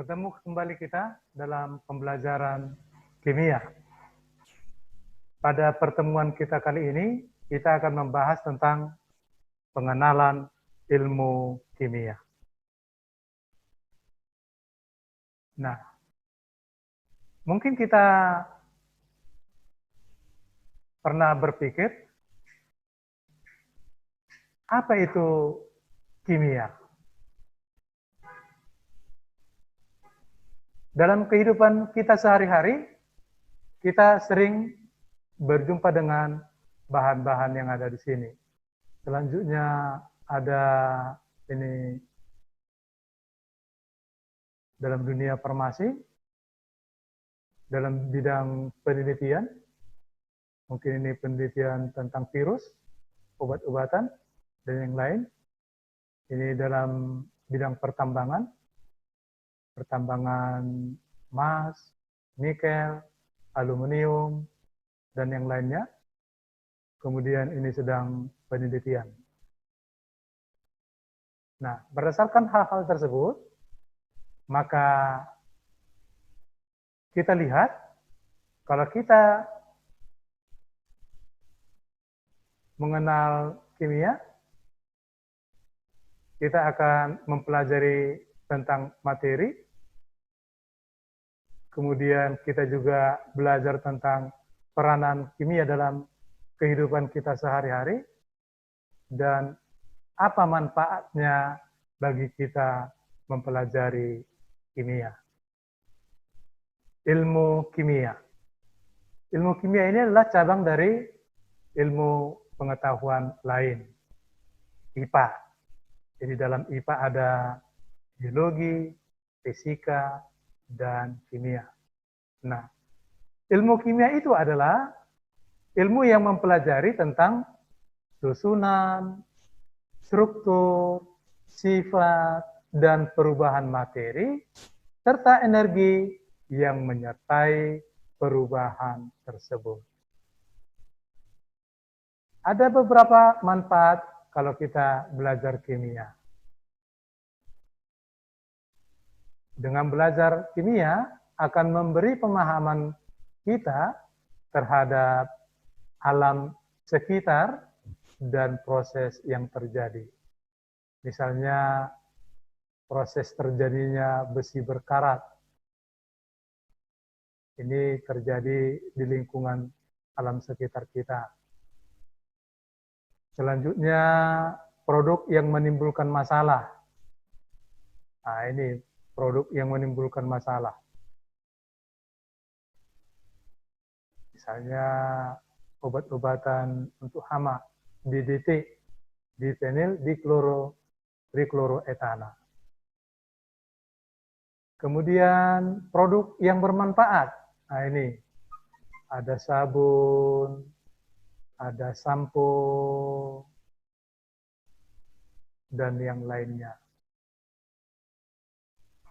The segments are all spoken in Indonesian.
Bertemu kembali kita dalam pembelajaran kimia. Pada pertemuan kita kali ini, kita akan membahas tentang pengenalan ilmu kimia. Nah, mungkin kita pernah berpikir, apa itu kimia? Dalam kehidupan kita sehari-hari, kita sering berjumpa dengan bahan-bahan yang ada di sini. Selanjutnya ada ini dalam dunia farmasi, dalam bidang penelitian, mungkin ini penelitian tentang virus, obat-obatan, dan yang lain. Ini dalam bidang pertambangan, emas, nikel, aluminium, dan yang lainnya. Kemudian ini sedang penelitian. Nah, berdasarkan hal-hal tersebut, maka kita lihat kalau kita mengenal kimia, kita akan mempelajari tentang materi, kemudian kita juga belajar tentang peranan kimia dalam kehidupan kita sehari-hari, dan apa manfaatnya bagi kita mempelajari kimia. Ilmu kimia. Ilmu kimia ini adalah cabang dari ilmu pengetahuan lain, IPA. Jadi dalam IPA ada biologi, fisika, dan kimia. Nah, ilmu kimia itu adalah ilmu yang mempelajari tentang susunan, struktur, sifat, dan perubahan materi, serta energi yang menyertai perubahan tersebut. Ada beberapa manfaat kalau kita belajar kimia. Dengan belajar kimia akan memberi pemahaman kita terhadap alam sekitar dan proses yang terjadi. Misalnya proses terjadinya besi berkarat. Ini terjadi di lingkungan alam sekitar kita. Selanjutnya produk yang menimbulkan masalah. Nah, ini produk yang menimbulkan masalah. Misalnya obat-obatan untuk hama, DDT, difenil dikloroetana. Kemudian produk yang bermanfaat. Nah, ini ada sabun, ada sampo, dan yang lainnya.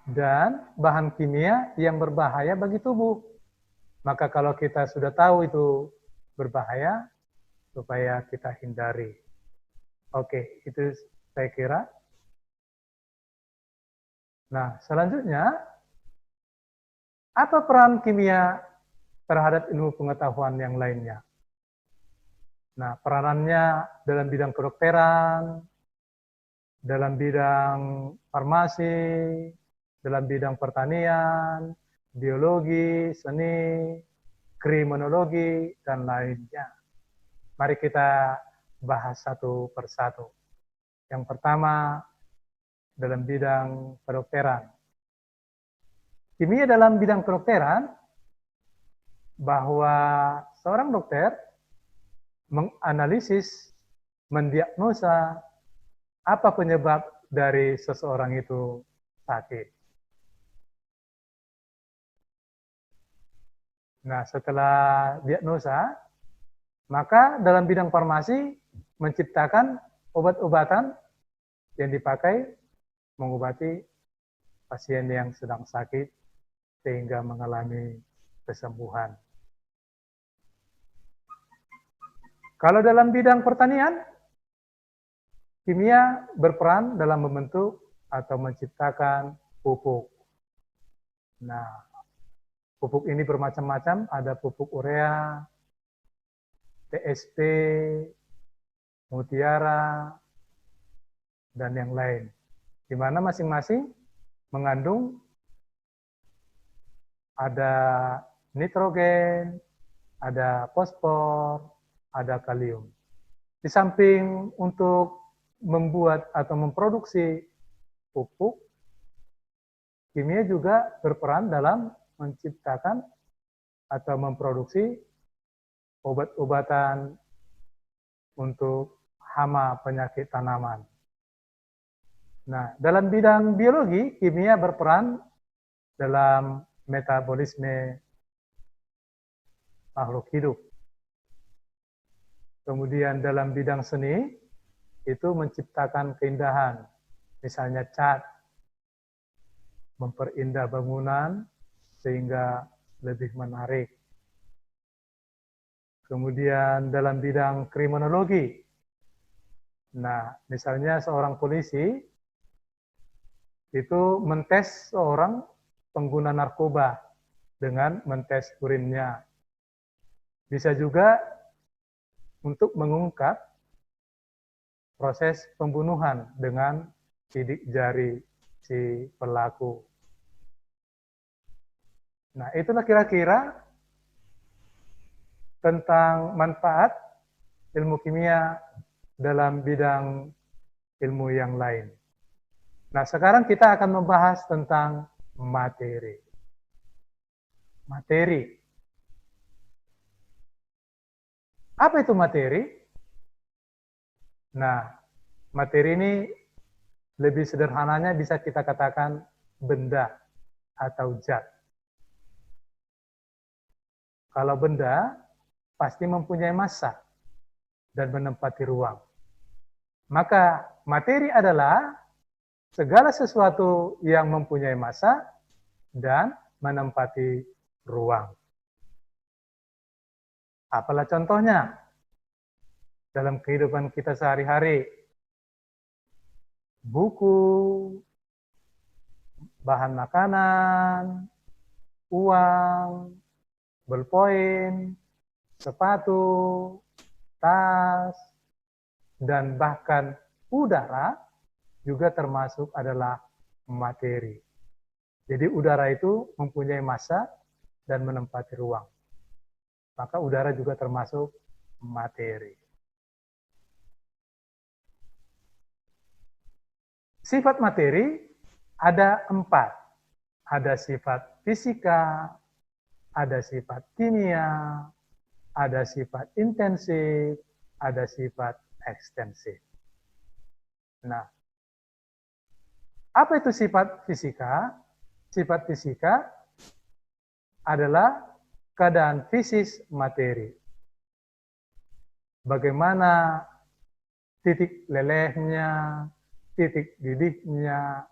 Dan bahan kimia yang berbahaya bagi tubuh. Maka kalau kita sudah tahu itu berbahaya, supaya kita hindari. Oke, itu saya kira. Nah, selanjutnya, apa peran kimia terhadap ilmu pengetahuan yang lainnya? Nah, peranannya dalam bidang kedokteran, dalam bidang farmasi, dalam bidang pertanian, biologi, seni, kriminologi, dan lainnya. Mari kita bahas satu persatu. Yang pertama, dalam bidang kedokteran. Kimia dalam bidang kedokteran, bahwa seorang dokter menganalisis, mendiagnosa apa penyebab dari seseorang itu sakit. Nah, setelah diagnosa, maka dalam bidang farmasi menciptakan obat-obatan yang dipakai mengobati pasien yang sedang sakit sehingga mengalami kesembuhan. Kalau dalam bidang pertanian, kimia berperan dalam membentuk atau menciptakan pupuk. Nah, pupuk ini bermacam-macam, ada pupuk urea, TSP, mutiara, dan yang lain. Di mana masing-masing mengandung ada nitrogen, ada fosfor, ada kalium. Di samping untuk membuat atau memproduksi pupuk, kimia juga berperan dalam menciptakan atau memproduksi obat-obatan untuk hama penyakit tanaman. Nah, dalam bidang biologi, kimia berperan dalam metabolisme makhluk hidup. Kemudian dalam bidang seni, itu menciptakan keindahan. Misalnya cat, memperindah bangunan sehingga lebih menarik. Kemudian dalam bidang kriminologi, nah misalnya seorang polisi itu mentes seorang pengguna narkoba dengan mentes urinnya. Bisa juga untuk mengungkap proses pembunuhan dengan sidik jari si pelaku. Nah, itulah kira-kira tentang manfaat ilmu kimia dalam bidang ilmu yang lain. Nah, sekarang kita akan membahas tentang materi. Materi. Apa itu materi? Nah, materi ini lebih sederhananya bisa kita katakan benda atau zat. Kalau benda, pasti mempunyai massa dan menempati ruang. Maka materi adalah segala sesuatu yang mempunyai massa dan menempati ruang. Apalah contohnya dalam kehidupan kita sehari-hari? Buku, bahan makanan, uang, bolpoin, sepatu, tas, dan bahkan udara juga termasuk adalah materi. Jadi udara itu mempunyai massa dan menempati ruang. Maka udara juga termasuk materi. Sifat materi ada 4. Ada sifat fisika, ada sifat kimia, ada sifat intensif, ada sifat ekstensif. Nah, apa itu sifat fisika? Sifat fisika adalah keadaan fisis materi. Bagaimana titik lelehnya, titik didihnya,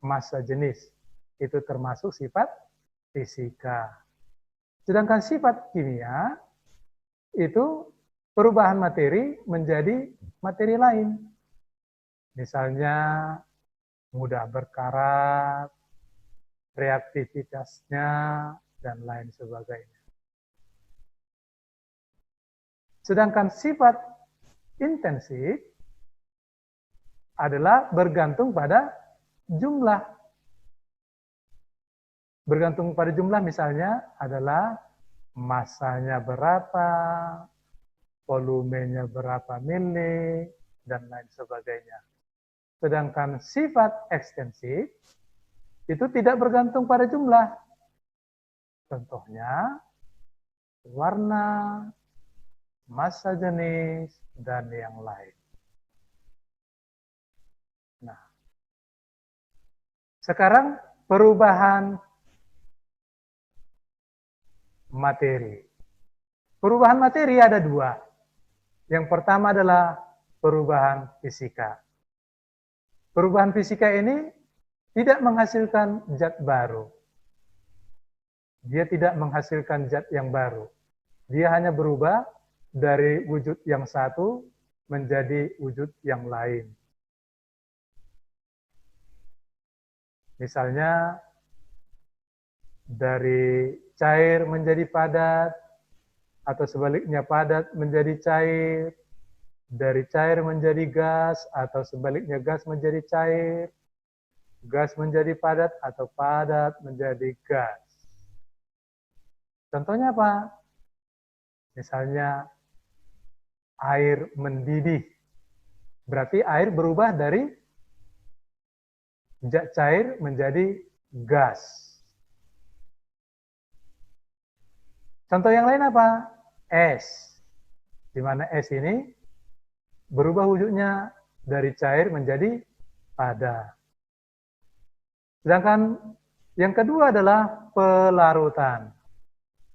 massa jenis. Itu termasuk sifat fisika. Sedangkan sifat kimia itu perubahan materi menjadi materi lain. Misalnya mudah berkarat, reaktivitasnya, dan lain sebagainya. Sedangkan sifat intensif adalah bergantung pada jumlah. Bergantung pada jumlah misalnya adalah massanya berapa, volumenya berapa mili, dan lain sebagainya. Sedangkan sifat ekstensif itu tidak bergantung pada jumlah. Contohnya warna, massa jenis, dan yang lain. Nah, sekarang perubahan materi. Perubahan materi ada 2. Yang pertama adalah perubahan fisika. Perubahan fisika ini tidak menghasilkan zat baru. Dia tidak menghasilkan zat yang baru. Dia hanya berubah dari wujud yang satu menjadi wujud yang lain. Misalnya dari cair menjadi padat, atau sebaliknya padat menjadi cair, dari cair menjadi gas, atau sebaliknya gas menjadi cair, gas menjadi padat, atau padat menjadi gas. Contohnya apa? Misalnya air mendidih. Berarti air berubah dari zat cair menjadi gas. Contoh yang lain apa? Es. Di mana es ini berubah wujudnya dari cair menjadi padat. Sedangkan yang kedua adalah pelarutan.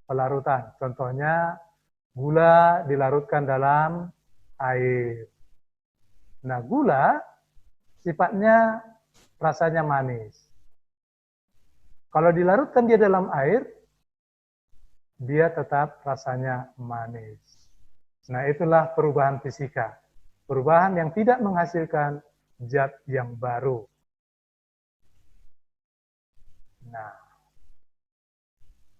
Pelarutan, contohnya gula dilarutkan dalam air. Nah, gula sifatnya rasanya manis. Kalau dilarutkan dia dalam air, dia tetap rasanya manis. Nah, itulah perubahan fisika. Perubahan yang tidak menghasilkan zat yang baru. Nah,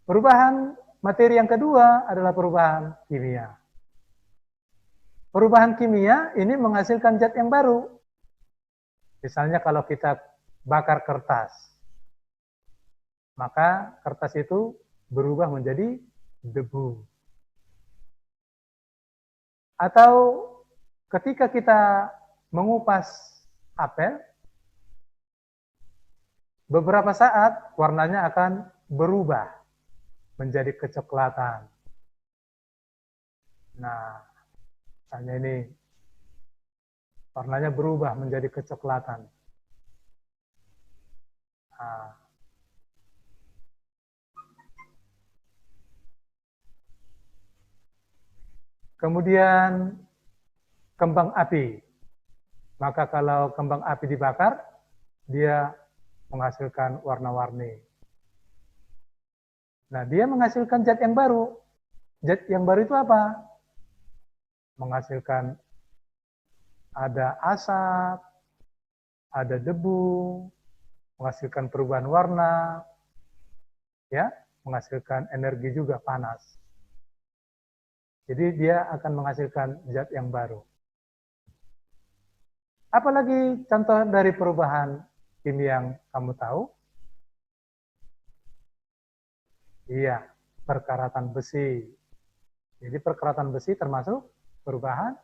perubahan materi yang kedua adalah perubahan kimia. Perubahan kimia ini menghasilkan zat yang baru. Misalnya kalau kita bakar kertas, maka kertas itu berubah menjadi debu. Atau ketika kita mengupas apel, beberapa saat warnanya akan berubah menjadi kecoklatan. Nah, misalnya ini warnanya berubah menjadi kecoklatan. Nah, kemudian kembang api. Maka kalau kembang api dibakar, dia menghasilkan warna-warni. Nah, dia menghasilkan zat yang baru. Zat yang baru itu apa? Menghasilkan ada asap, ada debu, menghasilkan perubahan warna, ya, menghasilkan energi juga panas. Jadi dia akan menghasilkan zat yang baru. Apalagi contoh dari perubahan kimia yang kamu tahu? Iya, perkaratan besi. Jadi perkaratan besi termasuk perubahan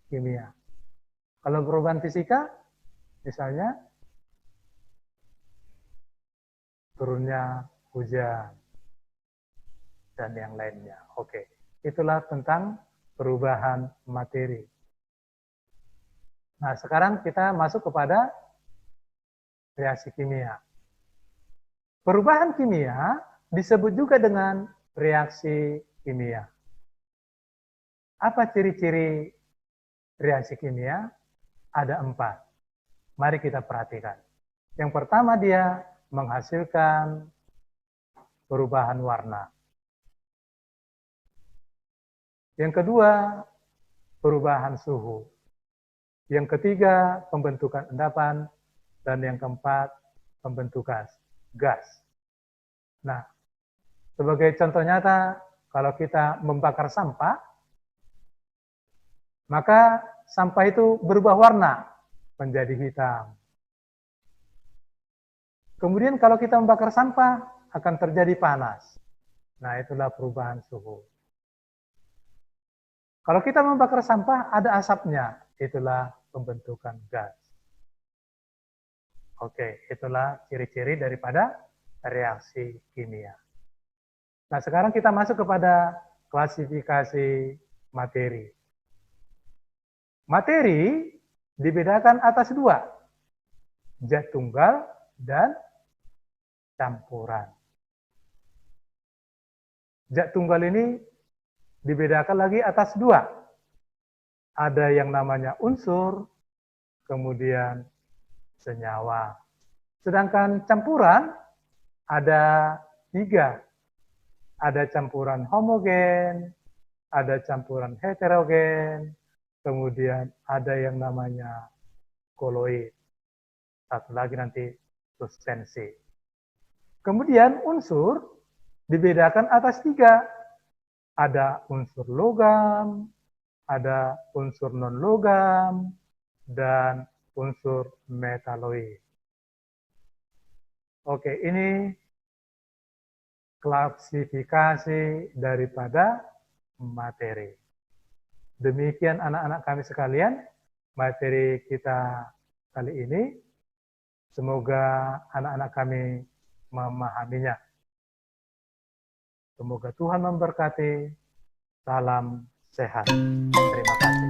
kimia. Kalau perubahan fisika, misalnya turunnya hujan dan yang lainnya. Oke, itulah tentang perubahan materi. Nah, sekarang kita masuk kepada reaksi kimia. Perubahan kimia disebut juga dengan reaksi kimia. Apa ciri-ciri reaksi kimia? Ada 4. Mari kita perhatikan. Yang pertama, dia menghasilkan perubahan warna. Yang kedua, perubahan suhu. Yang ketiga, pembentukan endapan. Dan yang keempat, pembentukan gas. Nah, sebagai contoh nyata, kalau kita membakar sampah, maka sampah itu berubah warna menjadi hitam. Kemudian kalau kita membakar sampah, akan terjadi panas. Nah, itulah perubahan suhu. Kalau kita membakar sampah, ada asapnya. Itulah pembentukan gas. Oke, itulah ciri-ciri daripada reaksi kimia. Nah, sekarang kita masuk kepada klasifikasi materi. Materi dibedakan atas 2, zat tunggal dan campuran. Zat tunggal ini dibedakan lagi atas 2. Ada yang namanya unsur, kemudian senyawa. Sedangkan campuran ada 3. Ada campuran homogen, ada campuran heterogen, kemudian ada yang namanya koloid. Satu lagi nanti suspensi. Kemudian unsur dibedakan atas 3. Ada unsur logam, ada unsur non-logam, dan unsur metaloid. Oke, ini klasifikasi daripada materi. Demikian anak-anak kami sekalian, materi kita kali ini. Semoga anak-anak kami memahaminya. Semoga Tuhan memberkati. Salam sehat. Terima kasih.